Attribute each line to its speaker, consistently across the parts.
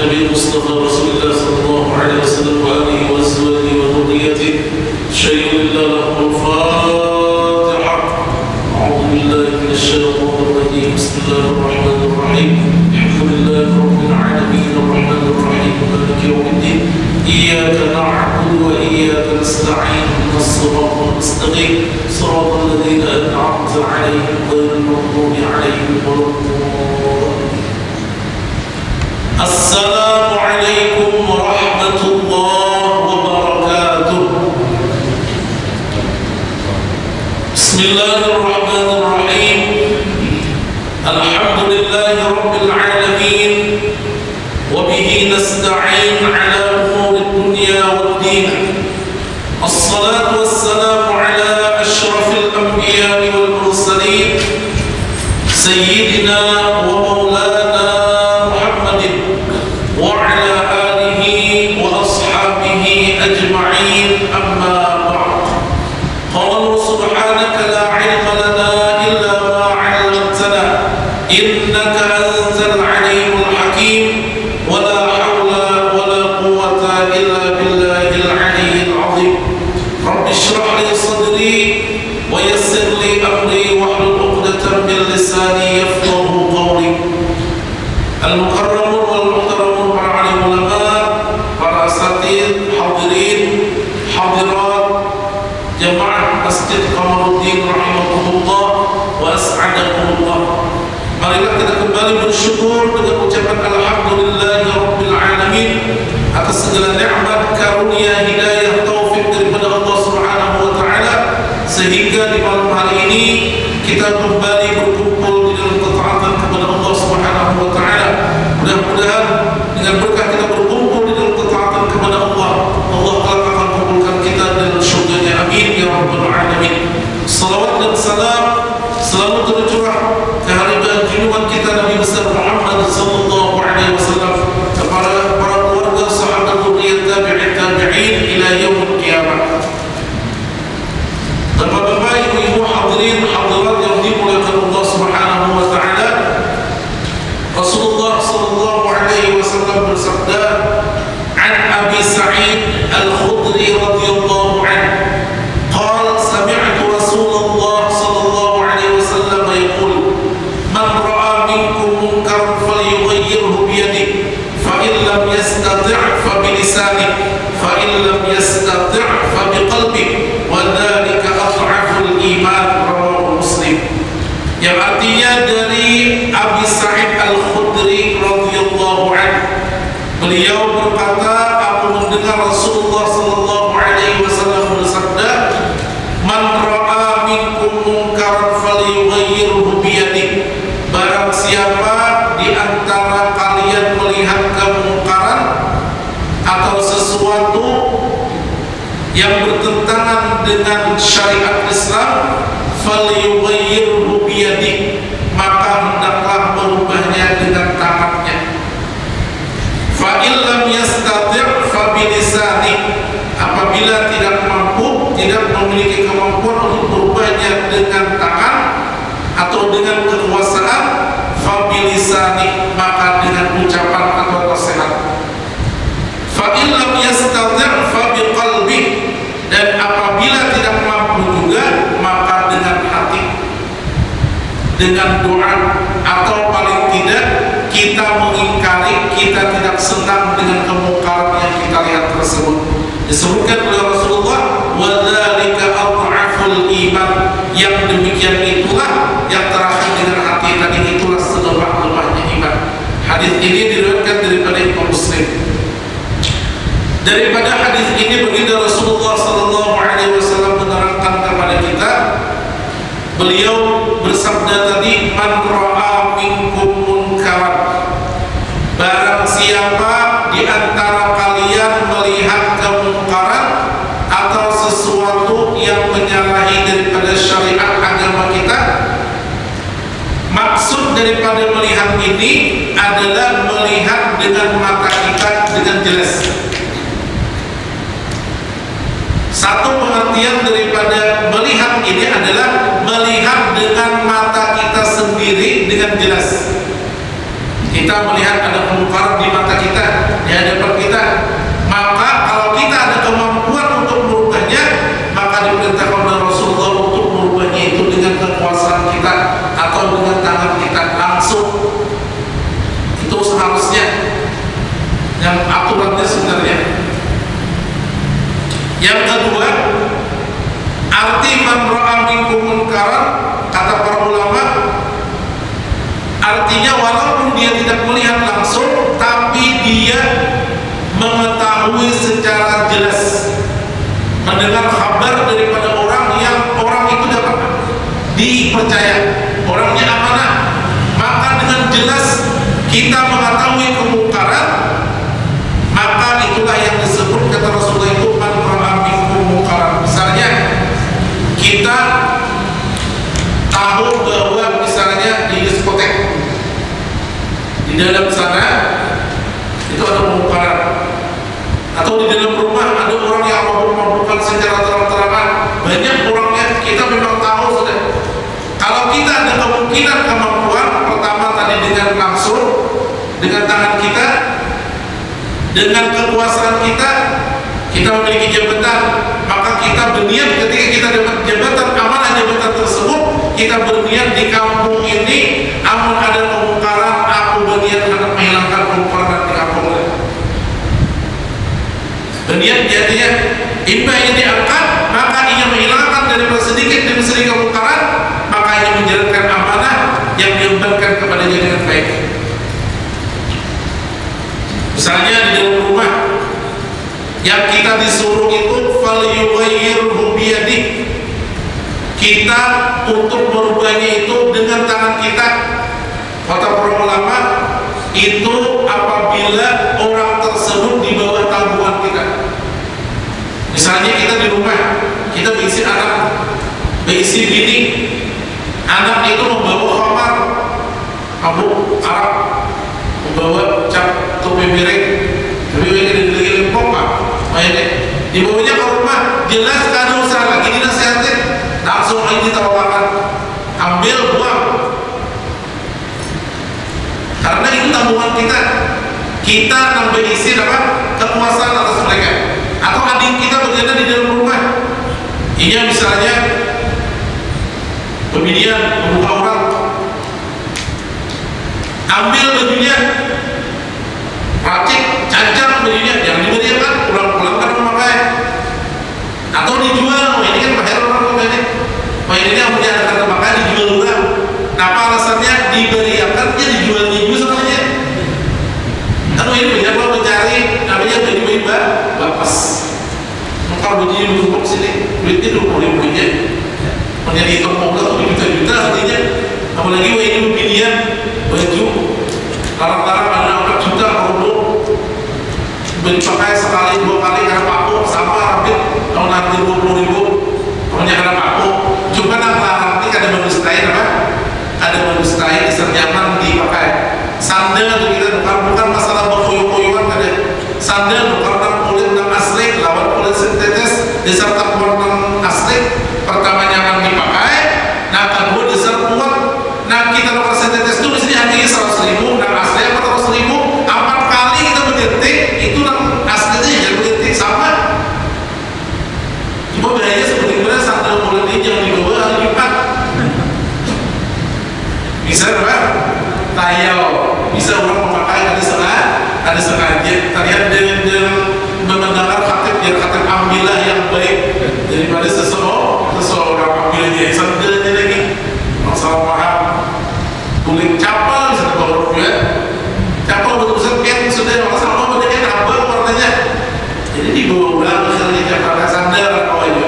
Speaker 1: النبي المصطفى رسول الله صلى الله عليه وسلم وآله وأزواجه وذريته شيء إلا له الفاتحة. أعوذ بالله من الشيطان الرجيم. بسم الله الرحمن الرحيم. الحمد لله رب العالمين الرحمن الرحيم مالك يوم الدين إياك نعبد وإياك نستعين اهدنا الصراط المستقيم صراط الذين أنعمت عليهم غير المغضوب عليهم ولا الضالين. السلام عليكم ورحمة الله وبركاته. بسم الله الرحمن الرحيم. الحمد لله رب العالمين وبه نستعين على أمور الدنيا والدين. الصلاة والسلام على أشرف الأنبياء والمرسلين سيدنا ومولانا محمد وعلى آله وأصحابه أجمعين. أما بعد، قال سبحانك لا علم لنا إلا ما علمتنا إنك أنت العليم الحكيم ولا حول ولا قوة إلا بالله العلي العظيم. رب اشرح لي صدري ويسر لي أمري واحلل عقدة من لساني يفقهوا قولي. المكرمون والمحترمون para alim ulama, para asatidz, hadirin, hadirat, jamaah Masjid Qamaruddin rahimahumullah wa as'adakumullah. Marilah kita kembali bersyukur dengan ucapan alhamdulillahi rabbil alamin atas segala nikmat, karunia, hidayah, taufik daripada Allah Subhanahu wa taala sehingga di malam hari ini kita kembali berkumpul di dalam ketaatan kepada Allah Subhanahu wa taala. Mudah-mudahan dengan berkah kita berkumpul di dalam ketaatan kepada Allah, Allah akan kumpulkan kita dalam syurga-Nya. Amin ya rabbal alamin. Salawat dan salam selalu tercurah ke hari junjungan kita Nabi besar Muhammad sallallahu alaihi wasallam, kepada para keluarga, sahabat, dzurriyyah, tabi'in, tabi'in ila yaumil qiyamah. Bapak-bapak, ibu-ibu, hadirin, hadirat yang dimuliakan Allah Subhanahu wa taala, Rasulullah sallallahu alaihi wasallam bersabda, "An Abi Sa'id Al-Khudri radhiyallahu anhu, qala sami'tu Rasulullah sallallahu alaihi wasallam yaqul, man ra'a minkum munkaran falyughayyirhu bi yadihi, fa in lam yastati' fa bi lisanihi, fa in lam yastati' fa bi qalbihi, wa dzalika adhaful iman." Rawahu Muslim. Yang artinya dari Abi Sa'id Al-Khudri radhiyallahu anhu, beliau berkata, aku mendengar Rasulullah sallallahu alaihi wasallam bersabda, man ra'a minkum munkaran falyughayyirhu bi yadihi, barang siapa di antara kalian melihat kemungkaran atau sesuatu yang bertentangan dengan syariat Islam, falyughayyirhu bi yadihi, maka hendaklah merubahnya dengan tangannya. Fa in lam yastati' fa bi lisanihi, apabila tidak mampu, tidak memiliki kemampuan untuk merubahnya dengan tangan atau dengan kekuasaan, fa bi lisanihi, maka dengan ucapan atau nasihat. Fa in lam yastati' fa bi qalbihi, dan apabila tidak mampu juga, maka dengan hati, dengan doa, atau paling tidak kita mengingkari, kita tidak senang dengan kemungkaran yang kita lihat tersebut. Disebutkan oleh Rasulullah, wa dzalika adhaful iman, yang demikian itulah, yang terakhir dengan hati tadi, itulah selemah-lemahnya iman. Hadis ini diriwayatkan daripada Imam Muslim. Daripada hadis ini baginda Rasulullah sallallahu alaihi wasallam menerangkan kepada kita, beliau bersabda tadi, man ra'a minkum munkaran, barang siapa di antara kalian melihat kemungkaran atau sesuatu yang menyalahi daripada syariat agama kita. Maksud daripada melihat ini adalah melihat dengan mata kita dengan jelas. Satu pengertian daripada melihat ini adalah melihat dengan mata kita dengan aturannya sebenarnya. Yang kedua, arti man ra'a minkum munkaran, kata para ulama, artinya walaupun dia tidak melihat langsung, tapi dia mengetahui secara jelas, mendengar kabar daripada orang yang orang itu dapat dipercaya, orangnya amanah, maka dengan jelas kita mengetahui kemungkaran, maka itulah yang disebut kata Rasulullah itu man ra'a minkum munkaran. Misalnya kita tahu bahwa misalnya di diskotek di dalam sana itu ada kemungkaran, atau di dalam rumah ada orang yang mabuk-mabukan secara terang-terangan, banyak orangnya, kita memang tahu sudah. Kalau kita ada kemungkinan kemampuan, pertama tadi dengan langsung, dengan tangan kita, dengan kekuasaan kita memiliki jabatan, maka kita berniat ketika kita dapat jabatan, amanah jabatan tersebut, kita berniat di kampung ini, amun ada kemungkaran, aku berniat hendak menghilangkan kemungkaran di kampung ini. Berniat jadinya, imba yang diangkat, maka ia menghilangkan dari sedikit demi sedikit kemungkaran, maka ia menjalankan amanah yang diembankan kepadanya dengan baik. Misalnya di dalam rumah yang kita disuruh itu falyughayyirhu biyadihi, kita untuk merubahnya itu dengan tangan kita. Kata para ulama, itu apabila orang tersebut di bawah tanggungan kita. Misalnya kita di rumah, kita berisi anak, berisi bini, anak itu membawa khamar, mabuk arak, membawa cap topi miring, tapi mereka lagi lempok pak, dibawanya ke rumah, jelas kada usah lagi dinasihatin, langsung lagi ditawarkan, ambil buang, karena itu tanggungan kita. Kita nambah isi apa? Kekuasaan atas mereka. Atau adik kita berada di dalam rumah, ini misalnya pembinian membuka orang, ambil bajunya, racik, cancang bajunya, jangan diberikan, pulang-pulang kan memakai, atau dijual. Ini kan bahaya orang tua ini. Ini yang punya anak memakai dijual murah. Apa alasannya? Diberikan, dia dijualnya juga semuanya. Kalau ini banyak orang mencari, namanya baju-baju bapas. Kalau bajunya ditumpuk sini, duitnya 20.000 aja. Menjadi toko tuh juta-juta artinya. Apalagi ini pilihan baju larang-larang ada 4 juta produk, dipakai sekali 2 kali karena paku sama rapid, kalau nanti 20.000 namanya karena paku. Cuma yang larang ini ada bagus lain apa? Ada bagus lain, nyaman dipakai. Sandal kita bukan masalah berkoyo-koyoan, ada sandal warna kulit yang asli lawan kulit sintetis diserta warna asli, pertama nyaman dipakai, nah kedua diserta kuat. Nah kita lakukan sintetis itu di sini harganya 100.000, nah asli apa 100.000, 4 kali kita berdetik itu yang aslinya jangan berdetik sama. Cuma bedanya seperti mana sandal kulit ini jangan dibawa hari Jumat. Bisa berapa? Tayau, bisa orang memakai ada sengaja. Terlihat dengan mendengar khatib, biar khatib ambilah yang baik daripada seseorang ambilnya sandalnya lagi. Masalah paham, kulit capal bisa dibawa juga. Capal betul-betul kan sudah sama bentuknya abang warnanya. Jadi dibawa ulang misalnya capal sandal atau aja.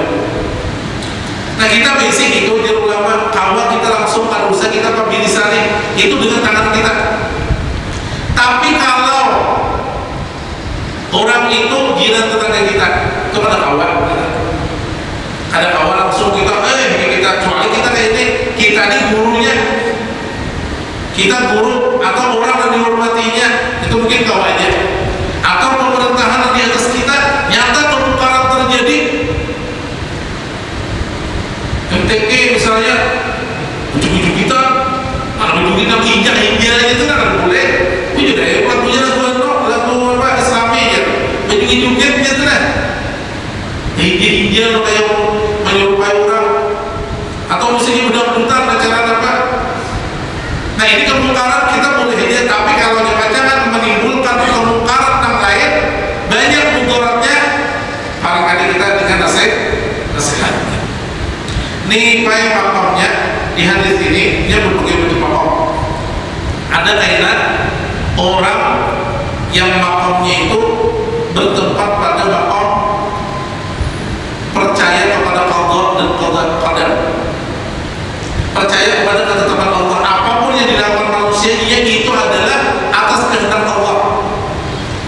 Speaker 1: Nah kita basic itu di ulama, kalau kita langsung kalau bisa kita pilih sana itu dengan tangan kita. Tapi kalau orang itu jiran tetangga kita, itu ada kawan langsung kita kecuali kita kayak ini, kita ini gurunya, kita guru atau orang yang dihormatinya, itu mungkin kawannya, atau pemerintahan di atas kita, nyata kemungkaran terjadi. MTQ misalnya, ujung-ujung kita injak itu kan boleh. Ini udah hebat punya lagu apa Islami ya. Ujung-ujung gitu lah. Injak kayak menyerupai orang, atau misalnya budak-budak acara apa. Nah ini kemungkaran kita boleh aja, tapi kalau jangan menimbulkan kemungkaran itu bertempat pada maqam percaya kepada qada dan qadar. Percaya kepada ketetapan Allah. Apapun yang dilakukan manusia, itu adalah atas kehendak Allah.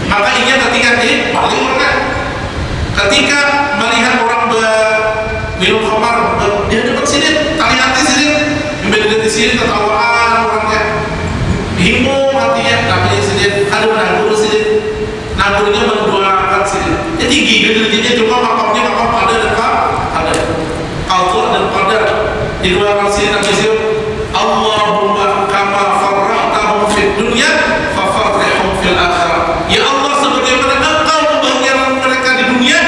Speaker 1: Maka ingat ketika paling orang ketika melihat orang minum khamar, dia dapat sidik, tali hati sidik, membeda di sini tertawaan orangnya, himu hatinya, namanya sidik, ada menanggur sidik, nangurnya mendoakan sidik. Jadi tinggi derajatnya, cuma makamnya makam qadar dan qadar, qadar dan qadar. Didoakan sidik Nabi sidik, Allahumma kama farra'tahum fid dunya fafarrihum fil akhirah. Ya Allah, sebagaimana Engkau membahagiakan mereka di dunia,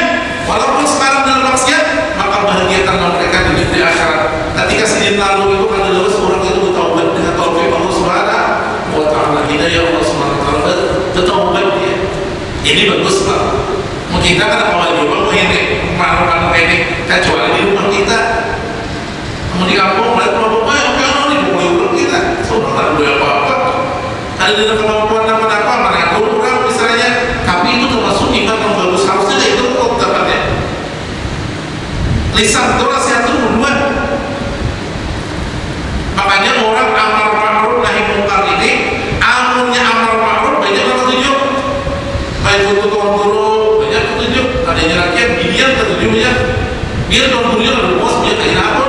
Speaker 1: walaupun sekarang dalam maksiat, maka bahagiakanlah mereka di akhirat. Ketika sidin lalu itu ada seorang itu bertaubat dengan taufik Allah Subhanahu wa taala. Hidayah Allah Subhanahu wa taala, bertaubat dia. Ini bagus Pak. Kita kan awal juga mau ini, mana ini, kecuali di rumah kita. Mau di kampung, melihat rumah bapak, ini mulai urut kita. Sudah tak boleh apa-apa. Ada dengan kemampuan apa-apa, mana kurang misalnya. Tapi itu termasuk iman yang bagus. Harusnya itu kok tepatnya. Lisan itu nasihat itu berdua. Makanya orang amar ma'ruf nahi munkar ini, amunnya amar ma'ruf banyak yang ketujuh. Baik untuk tuan guru banyak ketujuh. Ada yang rakyat bilian ketujuhnya. Biar tuan gurunya ada bos biar kayak apa.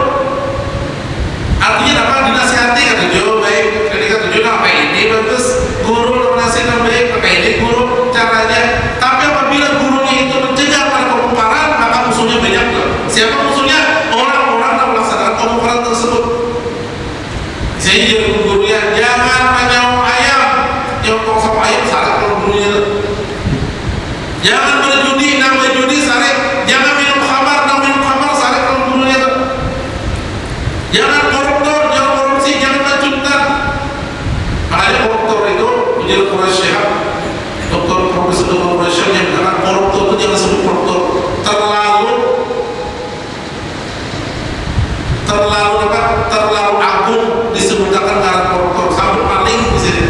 Speaker 1: Artinya apa? Dinasihati ketujuh baik. Ketika ketujuh apa ini bagus. Guru nasihat baik pakai ini guru caranya. Tapi apabila gurunya itu mencegah pada kemungkaran, maka musuhnya banyak. Siapa musuhnya? Orang-orang yang melaksanakan kemungkaran tersebut. Saya jadi gurunya, jangan menyawang ayam. Yang kau sama ayam salah kalau gurunya. Jangan berjudi, nama judi salah. Jangan minum khamar, nama minum khamar salah kalau gurunya. Jangan koruptor, jangan korupsi, jangan mencuntan. Makanya koruptor itu menjadi Quraisy, dokter profesor dokter Quraisy yang mengatakan koruptor itu jangan sebut koruptor. Terlalu agung disebutkan karena koruptor sampai paling di sini.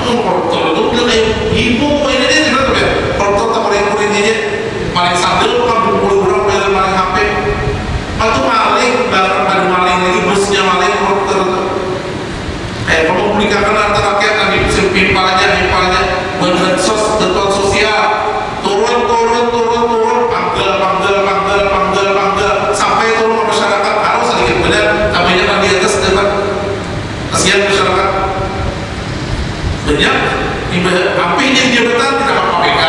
Speaker 1: Koruptor itu bilang kayak ibu ini dia tidak tahu ya. Koruptor tak kuring aja, paling sadel kan 20 orang paling HP. Itu maling, bahkan ada maling lagi bosnya maling koruptor itu. Kamu publikakan harta rakyat nanti pimpalnya, bansos, bantuan sosial, turun, panggil, sampai turun ke masyarakat. Harus sedikit benar, tapi jangan di atas dapat kasihan masyarakat. Banyak, apa ini jabatan tidak apa KPK.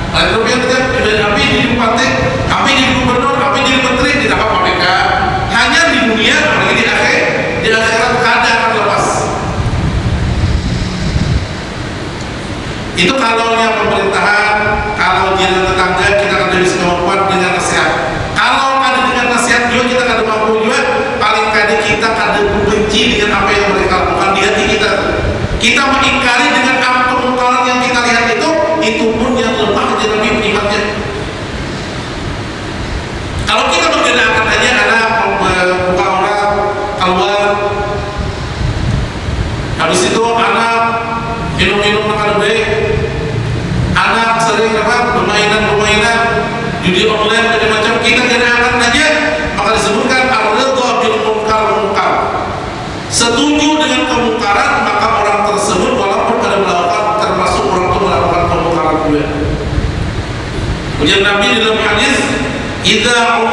Speaker 1: Lalu kemudian apa ini bupati, apa ini gubernur, apa ini menteri tidak apa KPK. Hanya di dunia, apalagi di akhirat kada akan lepas. Itu kalau yang pemerintahan, kalau dia tetangga kita akan bisa kemampuan dengan nasihat. Kalau ada dengan nasihat juga kita akan mampu juga. Paling kadang kita akan benci dengan apa yang mereka lakukan di hati kita. Kita mengingkari dengan apa kemungkaran yang kita lihat itu pun yang lemah dalam imannya. Kalau kita menggunakan aja anak buka orang keluar, habis itu anak minum makan baik, anak sering permainan judi online dan macam, kita gunakan aja, maka disebutkan ar-ridha bil munkar. Setuju dengan kemungkaran, maka orang tersebut walaupun pada melakukan, termasuk orang itu melakukan kemungkaran juga. Ujian Nabi dalam hadis, idza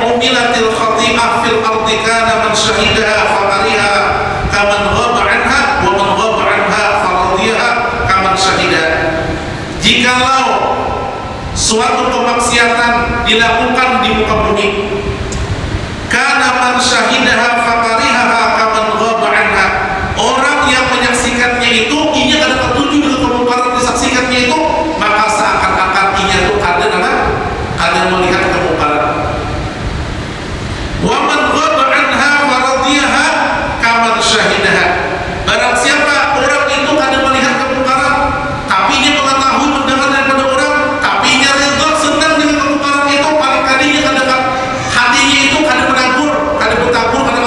Speaker 1: umilatil khati'ah fil ardi kana man syahidaha faqariha kaman ghaba anha wa man ghaba anha faradiha kaman syahidah. Jikalau suatu kemaksiatan dilakukan di muka bumi, kana man syahidaha faqariha kaman ghaba anha, orang yang menyaksikannya itu inya ada ketujuh dengan kemungkaran disaksikannya itu, maka seakan-akan inya itu ada melihat kemungkaran. Wa man ghaba anha faradiha kaman syahidaha, barang siapa orang itu ada melihat kemungkaran tapi dia mengetahui mendengar daripada orang, tapi dia ridha senang dengan kemungkaran itu, paling kadinya kadang hatinya itu kadang menanggur, kadang bertabur, kadang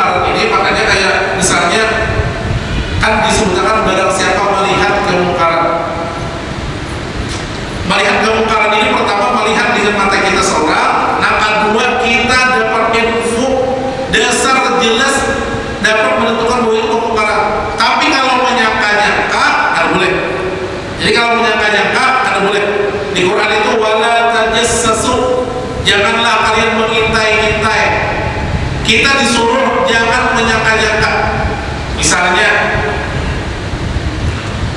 Speaker 1: kemungkaran ini, makanya kayak misalnya kan disebutkan barang siapa melihat kemungkaran. Melihat kemungkaran ini pertama melihat dengan mata kita seorang, nah kedua kita dapat info dasar jelas dapat menentukan bahwa itu kemungkaran. Tapi kalau menyangka-nyangka tidak boleh. Jadi kalau menyangka-nyangka tidak boleh. Di Quran itu wala tajassasu, janganlah kalian mengintai-intai. Kita disuruh jangan menyangka-nyangka. Misalnya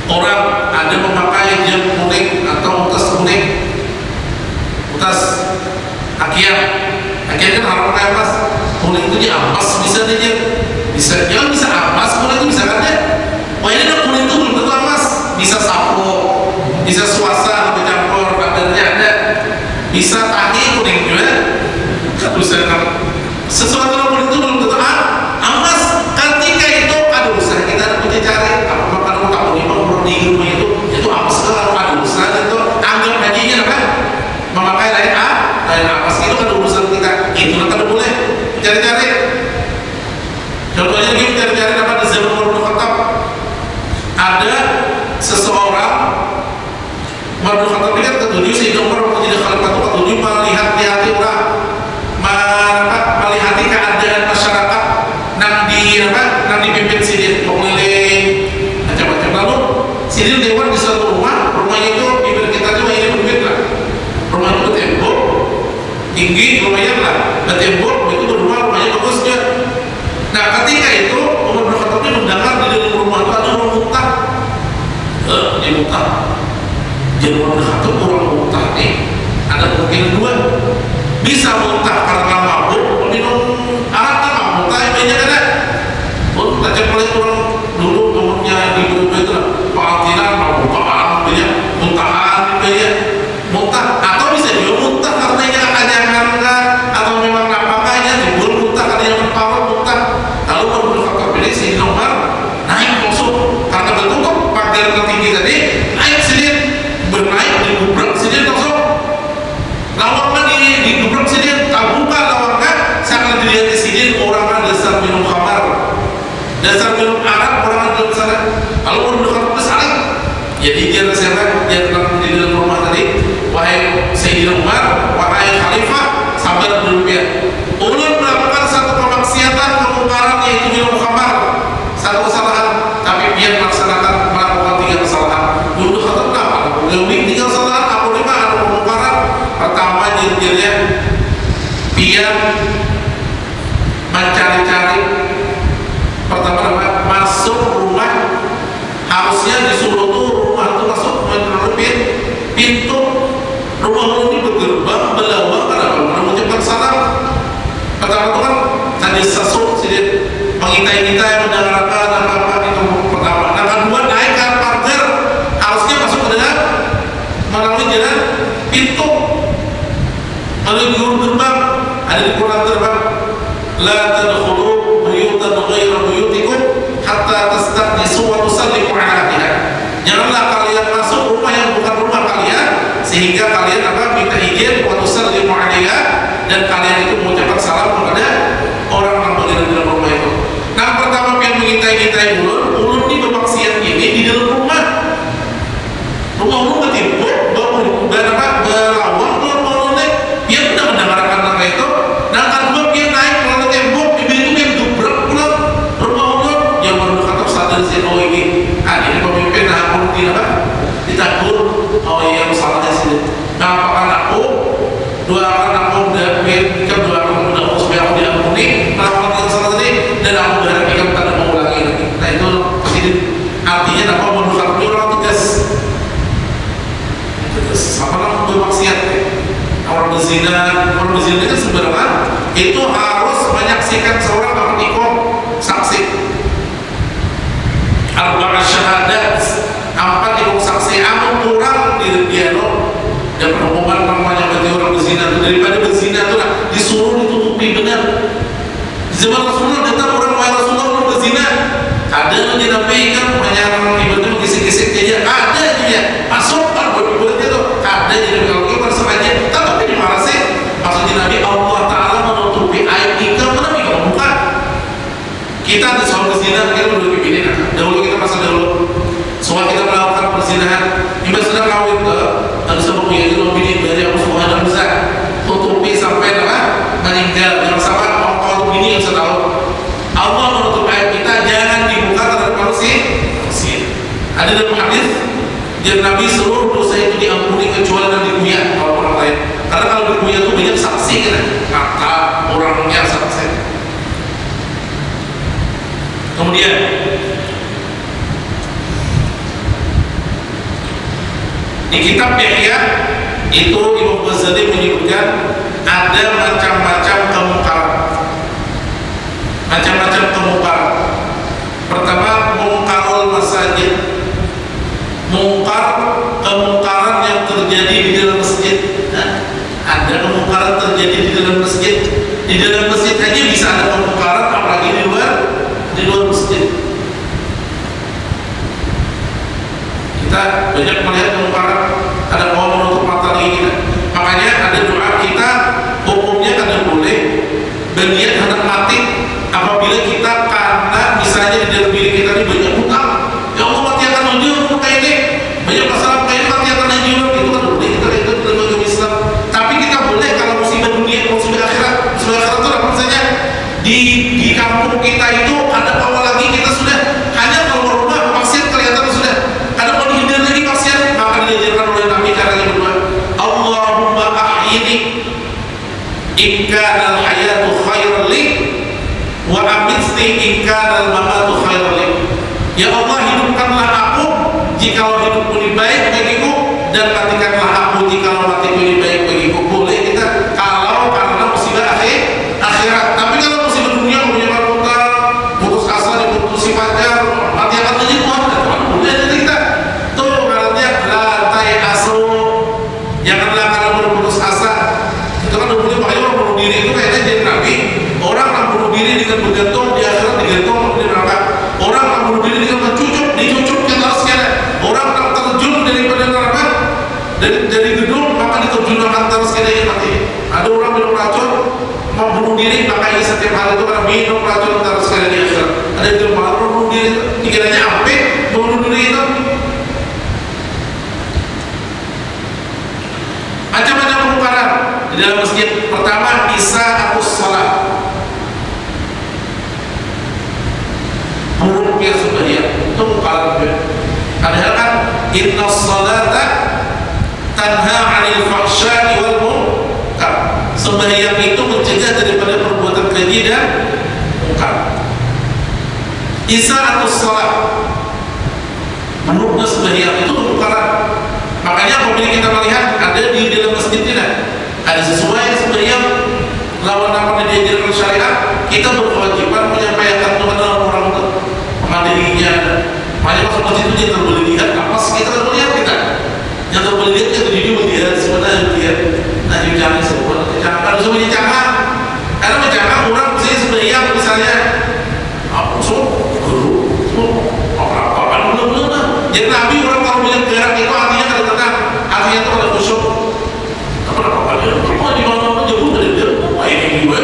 Speaker 1: orang ada memakai jam kuning atau tas kuning, tas akyat kan harus pakai emas. Kuning itu dia ampas bisa dia, bisa jangan bisa ampas kuning itu bisa kan dia. Wah ini kan kuning itu belum tentu emas, bisa sapo, bisa swasta bercampur kadarnya ada, bisa tahi kuning juga, bisa sesuatu yang kuning itu belum tentu emas. Ketika itu ada usaha kita ada mencari apa kalau tak mau di rumah itu apa segala ada usaha itu anggap hajinya apa memakai lain apa itu kan urusan kita, itu kan boleh cari-cari. Contohnya kita cari-cari apa di zaman Umar bin Khattab, ada seseorang Umar bin Khattab ini kan ketujuh sehingga Umar menjadi khalifah itu ketujuh melihat hati orang, melihat keadaan masyarakat nang dipimpin sidin mengeliling macam-macam. Lalu sidin dewan di suatu rumahnya itu bibir kita juga ini berbeda lah. Rumah itu tembok tinggi lumayan lah, dan tembok itu rumahnya bagus dia. Nah ketika itu Umar bin Khattab ini mendengar di dalam rumah itu ada orang muntah. Dia muntah. Jadi Umar bin Khattab orang muntah nih ada kemungkinan dua, bisa muntah karena mabuk minum arak kan muntah banyak kan. Oh tak boleh orang dulu umurnya di rumah itu pengantinan muntahan banyak muntahan banyak muntah, atau bisa juga muntah karena kekanyangan atau memang nampaknya timbul muntah karena yang berpower muntah. Lalu Umar bin Khattab ini si Umar naik langsung karena bertutup pagar tertinggi tadi, naik sidin bernaik digubrak sidin langsung lawan lagi digubrak sidin tak buka lawan kan sangat dilihat di sidin orang dasar minum khamar, dasar minum arak orang dalam sana. Lalu Umar bin Khattab saling jadi dia nasihat dia di dalam rumah tadi, wahai Sayyidina Umar, wahai Khalifah, sabar dulu ya. Ulun melakukan satu kemaksiatan kemungkaran yaitu minum khamar, satu kesalahan, tapi dia melakukan 3 kesalahan. Dulu kata apa? Lebih 3 kesalahan, apa 5 ada kemungkaran. Pertama jinjirnya dia mencari-cari. Pertama masuk rumah, harusnya disuruh tuh rumah tuh masuk melalui pintu rumah ini bergerbang belawang karena mengucapkan salam. Pertama itu kan tadi sesuk sidin mengintai-intai mendengarkan apa-apa itu pertama. Nah kedua naik ke pagar, harusnya masuk ke dalam melalui jalan pintu melalui gerbang. Ada di Quran terbang la tadkhulu buyutan ghayra buyutikum hatta tastaqnisu wa tusallimu ala ahliha. Janganlah kalian masuk rumah yang bukan rumah kalian sehingga kalian minta izin wa tusallimu alaiha, dan kalian itu mengucapkan salam kepada orang yang dalam rumah itu. Nah pertama yang mengintai-intai ulun ini bermaksiat ini di dalam rumah ulun ketimbul belawang ulun dia sudah mendengarkan langkah itu. Nah kedua dia naik melalui tembok bibir itu yang dubrak pulang rumah ulun, yang baru kata sadar sih oh ini pemimpin aku tidak ditakur, oh iya salahnya sih. Nah apakah aku doakan aku doakan aku supaya aku diampuni melakukan yang salah tadi, dan aku berharap ikan tak mau ulangi lagi. Nah itu artinya apa menurut orang tegas apa namanya bermaksiat. Orang berzina itu sebenarnya itu harus menyaksikan seorang orang ikom saksi arba'a syahadat, 4 ikom saksi amun kurang di dialog dan pengumuman namanya bagi orang berzina itu daripada berzina itu lah disuruh ditutupi benar. Di zaman Rasulullah datang orang wahai Rasulullah orang berzina, ada yang dinampaikan menyerang ibadah mengisik-isik dia ada dia masuk buat itu ada jadi kalau kita sengaja tapi di mana sih maksudnya Nabi Allah Ta'ala menutupi aib kita mana kita bukan Kita ada soal berzina, kita udah dipilih. Dahulu kita masa dahulu, soal kita melakukan perzinahan, ibu sudah kawin ke, harus sama punya itu bini dari aku semua ada besar, tutupi sampai meninggal. Jangan sampai kalau bini yang saya tahu. Allah menutup ayat kita jangan dibuka terhadap manusia. Ada dalam hadis yang Nabi seluruh dosa itu diampuni kecuali dan dikuya kalau orang lain. Karena kalau dikuya itu banyak saksi kan, kata orangnya saksi. Kemudian di kitab Ihya itu Imam Ghazali menyebutkan ada macam-macam kemungkaran. Macam-macam kemungkaran. Pertama, mungkarul masajid. Kemungkaran yang terjadi di dalam masjid. Ada kemungkaran terjadi di dalam masjid. Di dalam masjid aja bisa ada kemungkaran, apalagi di luar masjid. Kita banyak melihat kemungkaran. Ada kaum menutup mata lagi kita. Makanya ada doa kita, hukumnya kada boleh berniat hendak mati apabila kita karena misalnya di dalam diri kita ini banyak hutang. Ya Allah, mati akan menjauh kayak ini. Banyak masalah kayak ini, mati akan menjauh. Itu kan boleh kita ikut dalam agama Islam. Tapi kita boleh kalau musibah dunia, musibah akhirat. Musibah akhirat itu apa saja? Di kampung kita itu ada awal lagi kita sudah hanya kalau rumah maksiat kelihatan sudah. Ada mau dihindar lagi maksiat, maka diajarkan oleh Nabi caranya berdua. Allahumma ahyini in kana al-hayatu khairan li wa amitni in kana al-mamatu khairan li. Ya Allah, hidupkanlah aku jikalau hidupku ini baik bagiku, dan matikanlah aku jikalau matiku ini baik bagiku. Boleh kita kalau karena musibah akhirat. Tapi kalau musibah dunia, punya utang, putus asa, diputusi pacar, mati akan menjadi Tuhan, boleh kita. Tuh karena lantai asu, janganlah kalau berputus asa. Itu kan dulu makanya orang bunuh diri itu kayaknya jadi Nabi. Orang yang bunuh diri dengan bergantung di akhirat digantung di neraka. Orang yang bunuh diri dengan mencucuk dicucukkan terus sekalian. Orang yang terjun daripada neraka dari gedung maka diterjunkan terus sekalian mati. Ada orang minum racun mau bunuh diri, makanya setiap hari itu karena minum racun terus sekalian di akhirat. Ada yang malah bunuh diri, pikirannya apa bunuh diri itu. Macam-macam kemungkaran di dalam masjid. Pertama, isa'atus shalah, buruknya sembahyang. Itu kemungkaran juga. Padahal kan inna sholata tanha 'anil fahsya'i wal munkar. Sembahyang itu mencegah daripada perbuatan keji dan munkar. Isa'atus shalah, buruknya sembahyang itu kemungkaran. Makanya apabila kita melihat ada di dalam masjid tidak ada sesuai sembahyang lawan apa yang diajarkan syariat, kita berkewajiban menyampaikan kepada orang itu mandirinya. Makanya masuk masjid itu dia boleh lihat apa sih kita boleh lihat kita. Yang boleh lihat itu jadi melihat sebenarnya lihat. Nah jangan semua jangan kalau semuanya jangan. Karena jangan orang bisa sembahyang misalnya apa guru apa belum. Jadi Nabi orang kalau bilang gerak itu artinya ada tenang, artinya itu ada khusyuk. Apa di mana jagung ada dia, ini juga.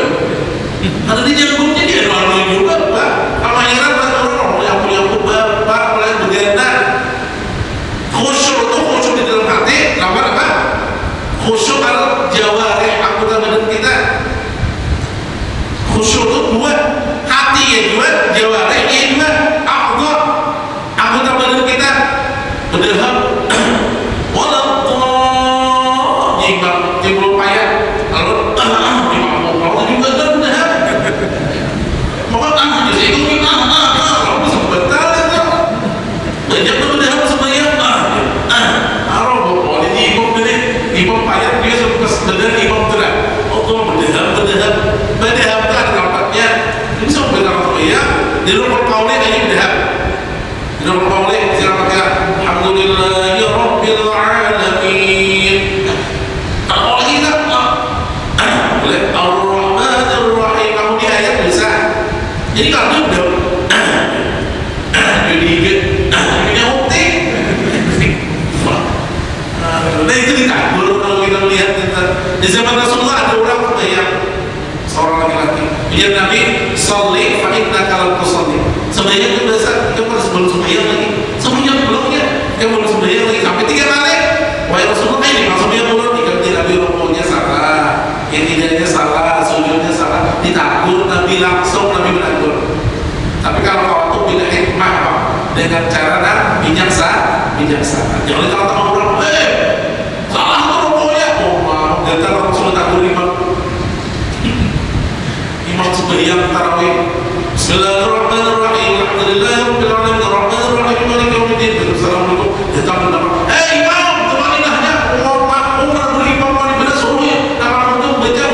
Speaker 1: Ada di jagungnya dia orang juga, Pak. Amahiran orang yang punya kubah, Pak, mulai berganda. Khusyuk itu khusyuk di dalam hati, apa? Khusyuk al jawarih anggota badan kita. Khusyuk itu dua, hati ya dua, jawarih ya dua, anggota badan kita. Berdeham walau jibak jibul payah lalu mau juga kan berdeham maka jadi itu kalau bisa betul itu banyak berdeham semuanya harus boleh jibuk ini jibuk payah dia suka sedang jibuk terang berdeham kan tempatnya ini bisa berdeham semuanya di rumah paulik aja berdeham di rumah paulik siapa kira alhamdulillahi rabbil alamin. Kalau lagi tak boleh ar-rahmanir rahim kamu di ayat bisa. Jadi kalau udah jadi punya bukti. Nah itu ditabur kalau kita melihat di zaman Rasulullah ada orang yang seorang laki-laki. Dia Nabi sholli fa innaka lam tusalli Sembahyang itu biasa, kita harus sebelum sembahyang lagi. Sembahyang belum ya, kita belum sembahyang lagi sampai 3 kali. Wahai Rasulullah, ini maksudnya belum diganti Nabi rukuknya salah, yang tidaknya salah, sujudnya salah, ditakur Nabi langsung Nabi menegur. Tapi kalau waktu bila hikmah dengan cara bijaksana. Jangan kalau teman orang, salah tuh rukuknya, kita langsung takur imam sembahyang tarawih. Bismillahirrahmanirrahim. Alhamdulillahirabbil alamin arrahmanir rahim maliki yaumiddin. Assalamualaikum. Kita mendapat imam temanahnya umar berimam wali benar suruhnya nama itu baca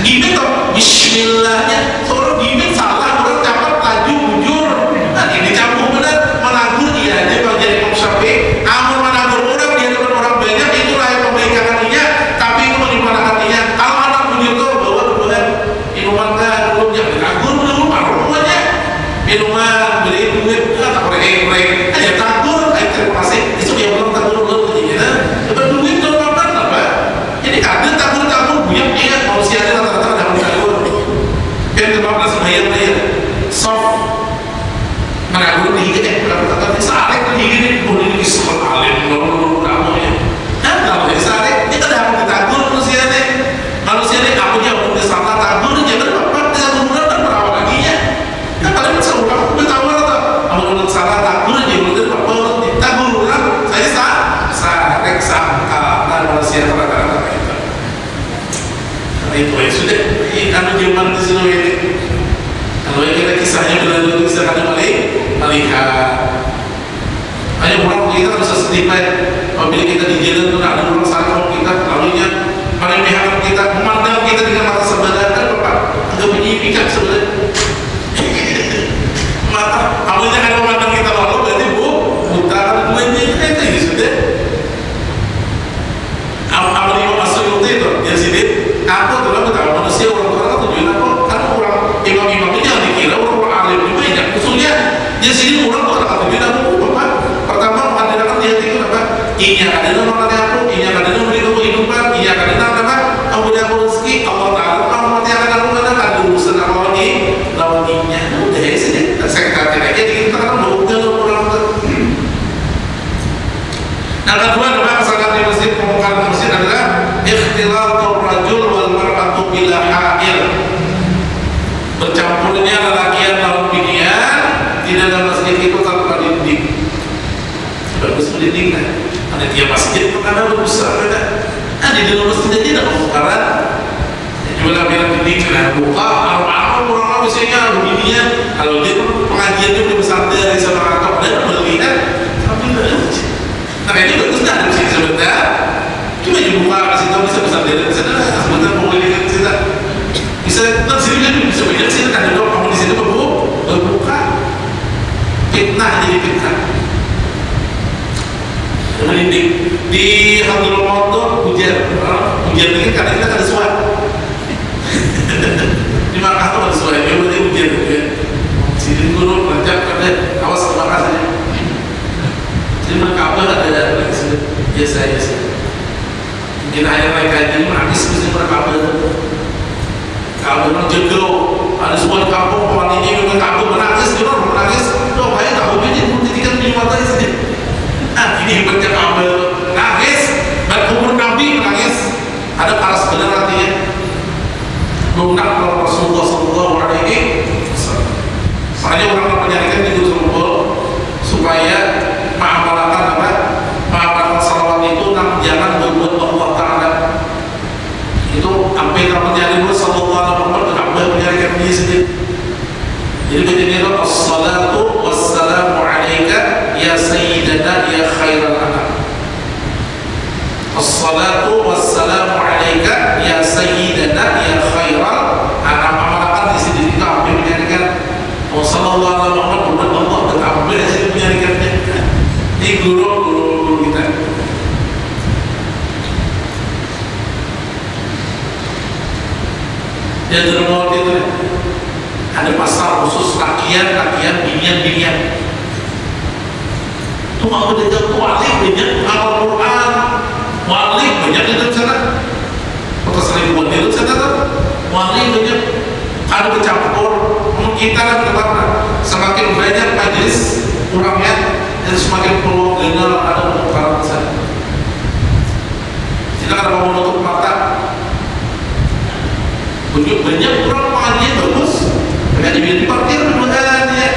Speaker 1: gimik toh bismillahnya seorang gimik salah orang dapat laju bujur. Nah ini campur benar menagur dia aja bagian Imam Syafi'i. Amun menagur orang dia dapat orang banyak itulah yang membaikan hatinya, tapi itu menimbulkan hatinya. Kalau anak bujur tuh bawa duluan minuman kan belum jangan ditagur dulu baru aja minuman beli duit tak boleh aja tagur terima kasih itu yang belum tagur belum begini dapat duit tuh apa jadi ada tagur banyak ingat manusia ada rata-rata dalam tagur yang ke-15 sembahyang dia soft menagur dihigit kata-kata saleh dihigit boleh ini alim lalu kamu ya kalau jadi saleh kita dapat ditagur manusia nih aku dia mau salah tagur jangan apa-apa dengan benar dan berawal lagi ya kan kalian bisa ulang bertawar atau kamu salah tagur aja benar apa tagur ulang saya sangka dan manusia rata-rata itu karena itu ya sudah kami zaman di sini ini kalau yang kita kisahnya berlanjut bisa kali melihat hanya orang kita bisa sedih apabila kita di jalan itu ada orang salah kita lalunya meremehkan kita, memandang kita dengan mata sebelah kan Bapak agak menyimpingkan sebenarnya mata, awalnya kan memandang kita lalu berarti buta kan duanya itu ya sudah amal Imam As-Suyuti itu dia sini aku telah betapa manusia orang tujuan aku kan orang imam-imam ini yang dikira orang alim juga ya usulnya dia sini orang tuh ada tujuan aku Bapak pertama mengadakan dia itu apa ini ada nama aku ini ada nama beri kehidupan ini ada nama aku punya rezeki Allah Ta'ala kamu mati akan aku kadang ada urusan lawannya udah ya sini saya katakan aja di kita kan udah orang tuh nah kedua adalah kesalahan di masjid pemukaan masjid adalah ikhtilatul rajul wal mar'atu bila ha'il bercampurnya lelaki dan lawan binian di dalam masjid itu tanpa dinding bagus mendinding kan ada dia masjid pun ada besar ada di dalam masjid aja ada pembukaran jualan biar dinding kena buka orang misalnya binian kalau dia pengajian dia udah besar dari sama kakak dan melihat tapi nah ini bagus kan di sini sebentar cuma dibuka kasih tahu bisa besar dari sana sebentar mau lihat kita bisa dan sini kan bisa banyak sih kan ada kamu di sini berbuka fitnah jadi fitnah merinding di Hadrul Maut hujan ini kadang kita ada suara di Makkah tuh ada suara dia berarti hujan ya sini gunung lancar ada awas ke Makkah saja jadi mereka ada biasa mungkin air mereka ini menangis mesti mereka kalau memang jengkel ada semua di kampung orang ini memang kampung menangis doh kayak tahu ini titikkan di mata saja ini hebatnya kabel nangis berkumur Nabi menangis ada paras benar artinya mengundang Rasulullah Sallallahu Alaihi Wasallam makanya orang menyarikan di Rasulullah supaya mengamalkan salawat itu jangan berbuat Allah Ta'ala itu sampai kalau menjadi Rasulullah Sallallahu menyarikan diri sendiri jadi begini as-salatu wassalamu alaika ya sayyidana ya khairal anam as-salatu wassalamu alaika ya sayyidana ya khairal anam amalkan di sini kita ambil menyarikan sallallahu alaihi wasallam dan Allah ambil di sini menyarikannya ini guru kita dia terlalu itu ada pasal khusus lakian binian itu mau belajar wali banyak hafal Quran wali banyak di dalam sana kota sering buat di dalam sana wali banyak ada bercampur kita kan kurangnya dan semakin peluang gagal ada pertukaran besar. Tidak ada mau menutup mata. Begitu banyak orang pengajian bagus, mereka diparkir perbendaharanya.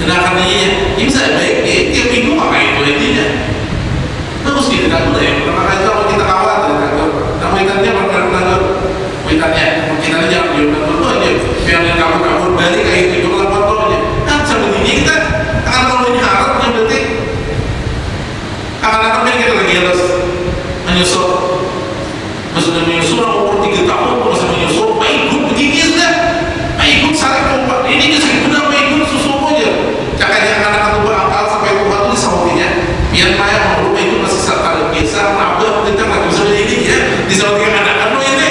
Speaker 1: Kenapa ini bisa baik? Tiap minggu pakai itu intinya. Terus kita tak boleh. Maka kalau kita kawat, nama ikannya benar-benar ikannya, kita jangan jual betul aja. Biar dia kabur balik kayak itu jual lapor aja. Kan sebetulnya kita akan kalau ini harap yang penting akan kita lagi harus menyusul. Maksudnya menyusul umur 3 tahun masih menyusul, ikut begini sudah, ikut saling kompak. Ini kisah benar ikut susu aja. Cakapnya anak-anak berakal sampai kompak itu disautinya. Biar saya mau ikut masih satu biasa, abah kita nggak bisa begini ya. Disautikan anak-anak ini,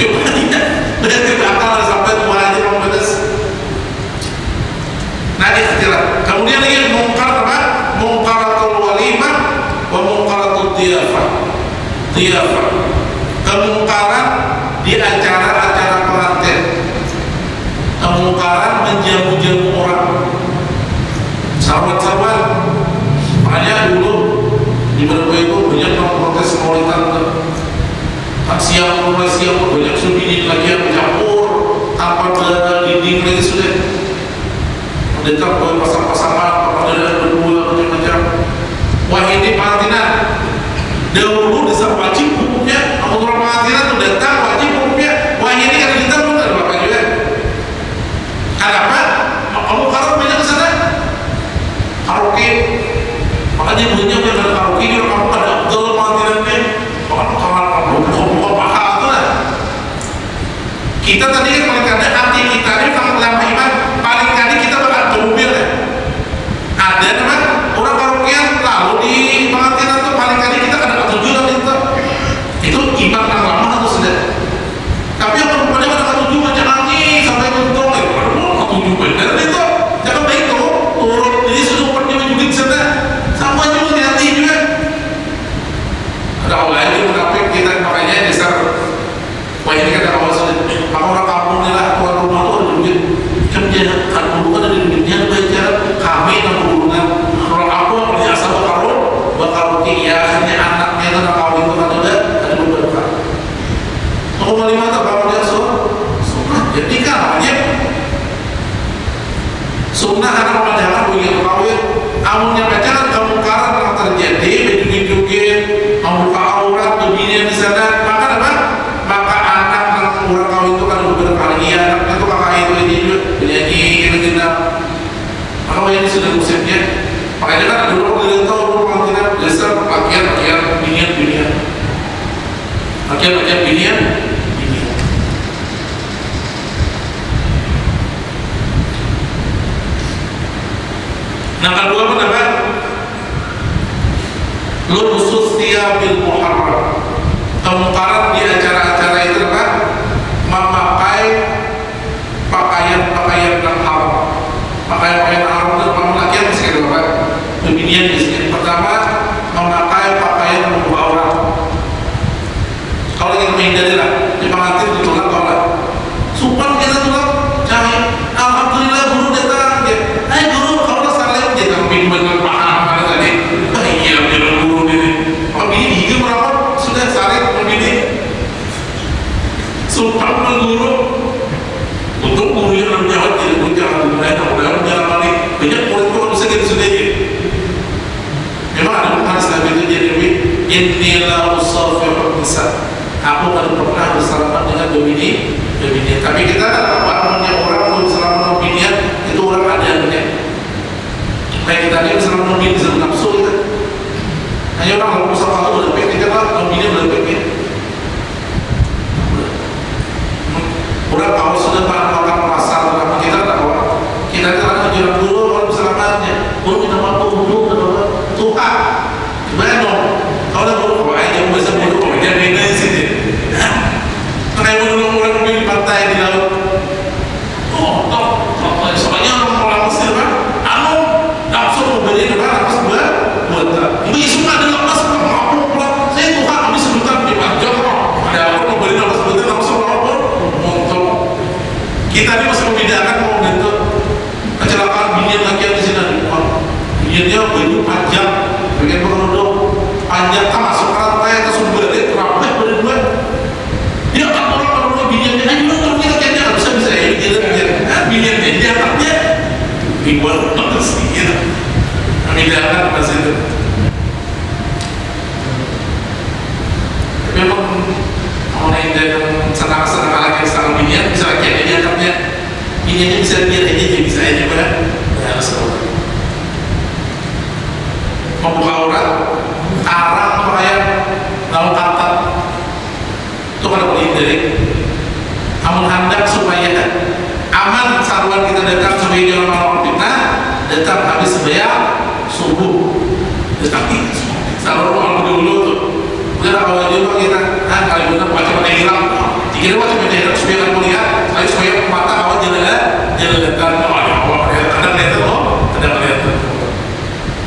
Speaker 1: coba tidak benar berakal sampai tua aja orang pedas. Nah ikhtiar. Kemudian lagi mungkar apa? Mungkaratul walimah, wa mungkaratul diyafah. Diyafah. Kemungkaran di acara-acara pengantin, kemungkaran menjamu-jamu orang, sahabat-sahabat. Makanya dulu di Merauke itu banyak orang protes maulidan, siang mulai siang banyak subini lagi yang mencampur tanpa ada dinding lagi sudah mendekat ke pasang-pasangan, ada berdua macam-macam. Wah ini pengantinan dahulu desa wajib hukumnya. Orang pengantinan itu datang wajib hukumnya. Wah ini kan kita benar Bapak juga. Kenapa? Kamu karaoke banyak kesana? Karaoke. Makanya bunyinya biar ada karaoke ini orang kamu pada betul pengantinannya. Kamu mahal itu lah. Kita tadi kan paling kadang hati kita ini kalau lama iman paling kadang kita bakal bermobil ya. Ada namanya orang karaokean lalu di pengantinan itu paling kadang kita kadang ketujuan itu iman yang lama atau sudah. Tapi yang perempuannya pada ketujuan jangan nih sampai untung ya. Waduh ketujuan bener itu jangan baik tuh turun ini sudah pergi juga di sana sama juga hati juga. Ada orang lain menapik kita makanya dasar. Wah ini kan awal sudah. Maka orang kampung ni lah tuan rumah tu ada duit. Kerja kampung ada duitnya belajar kami dalam hubungan orang apa punya asal bakal ya akhirnya anaknya itu nak kawin itu kan ada beberapa. Aku menerima tak bapak dia sunnah. Jadi kan namanya sunnah anak pemandangan begitu kawin. Amunnya pacaran kemungkaran yang terjadi begitu-begitu membuka aurat begini di sana. Maka apa? Maka anak orang kawin itu kan beberapa kali anaknya itu kakak itu ini juga menyanyi legenda. Maka ini sudah musimnya. Makanya kan dulu orang tahu dulu pengantinan dasar pakaian binian. Pakaian binian. Nah kedua apa? Lubusus thiyabil muharram. Kemungkaran di acara-acara itu apa? Memakai pakaian yang haram. Pakaian haram itu laki yang mesti apa? Pembinian di pertama memakai pakaian membuka aurat. Kalau kita menghindari lah di pengantin ditolak tolak. Sumpah kita tolak, jangan. Alhamdulillah guru datang dia. Guru kalau salah dia tampil benar paham mana tadi. Iya benar guru ini. Kalau ini hingga berapa sudah saling membini. Sumpah guru. Untuk guru yang menjawab tidak berjalan mudah-mudahan jalan balik. Banyak murid-murid bisa gitu sudah je. Memang ada hadis Nabi itu jadi Innila usafiru nisa. Aku kan pernah bersalaman dengan domini. Tapi kita tak tahu namanya orang bersalaman dominian itu orang adanya. Kayak kita ni bersalaman domini bisa nafsu kita. Hanya orang kalau bersalaman itu lebih kita lah domini lebih. Orang kalau sudah makan pasar tapi kita tak tahu. Kita kan menjelang dulu orang bersalamannya. Guru kita mampu dulu Tuhan. Gimana dong? Kalau dah guru yang bisa guru yang beda di sini. Karena guru orang di pantai di laut. Oh, toh, soalnya orang Mesir kan, langsung membeli apa? Lepas buat. Ini semua ada lepas mampu pulang. Saya Tuhan kami sebentar di panjang. Ada orang membeli lepas sebentar langsung mampu. Untuk kita ini masih membedakan mau bentuk Bibirnya baju panjang, pengen menunduk panjang, masuk rantai atau sumber dia terapet berdua. Dia akan orang bibirnya, ayo kita kayaknya nggak bisa ya bibirnya dia angkatnya ribuan banget sih gitu. Kami diangkat pas itu. Memang orang yang senang-senang lagi sekarang bibirnya bisa kayaknya dia angkatnya bibirnya bisa dia aja bisa aja pada ya sekarang. Membuka aurat, arang merayap, lalu pantat itu kan boleh hindari. Namun hendak supaya aman saruan kita datang supaya jangan orang fitnah datang habis sembahyang subuh. Tetapi saruan orang dulu tuh, bukan awal dulu kita, kali benar macam mana hilang, dikira macam mana hilang supaya kan melihat, lalu supaya mata awal jalan datang, awal ada melihat loh, ada melihat tuh,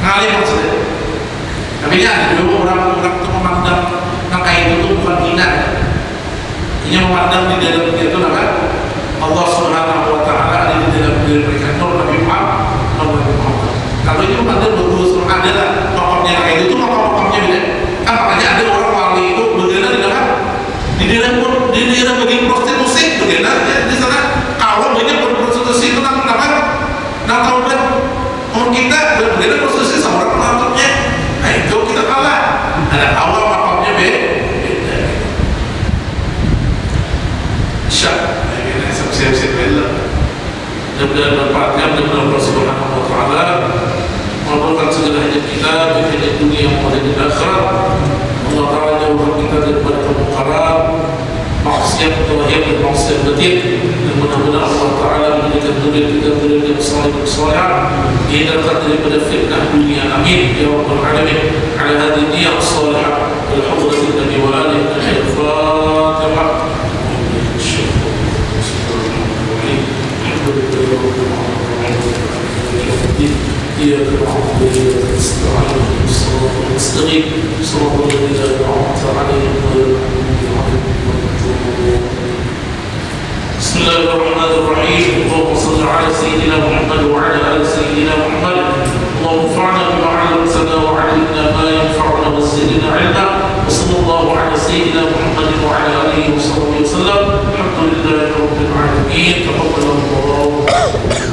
Speaker 1: ngalir maksudnya. Tapi ya, dulu orang itu memandang kain itu bukan hina. Ini memandang di dalam itu nama Allah Subhanahu Wa Taala ada di dalam diri mereka. Nur Nabi Muhammad. Kalau ini memandang bagus, adalah makamnya kain itu makamnya beda. Kan makanya ada orang wali itu bagaimana di dalam di dalam bagian prostitusi bagaimana di sana. Kalau banyak prostitusi itu nama taubat. Orang kita bagaimana prostitusi sama orang penontonnya. Nah itu kita kalah. Ada awal makamnya beda. Syak, ini siap-siap bela. Mudah-mudahan bermanfaat dan Allah Subhanahu Wa Taala mengabulkan segala hajat kita, baik hajat dunia maupun hajat akhirat. Allah Taala jauhkan kita daripada kemungkaran, maksiat zahir dan maksiat batin. Dan mudah-mudahan Allah Taala menjadikan dunia kita dunia yang saleh dan saleh, dihindarkan daripada fitnah dunia. Amin ya rabbal alamin. Ala hadhihi niyyah salihah wal hadratin nabi wa alihi al-Fatihah. إياك نعبد وإياك نستعين الصراط المستقيم صراط الذين أنعمت عليهم غير المغضوب عليهم ولا الضالين. بسم الله الرحمن الرحيم. اللهم صل على سيدنا محمد وعلى آل سيدنا محمد. اللهم انفعنا بما علمتنا وعلمنا ما ينفعنا وزدنا علما. وصلى الله على سيدنا محمد وعلى آله وصحبه وسلم. الحمد لله رب العالمين. تقبل الله.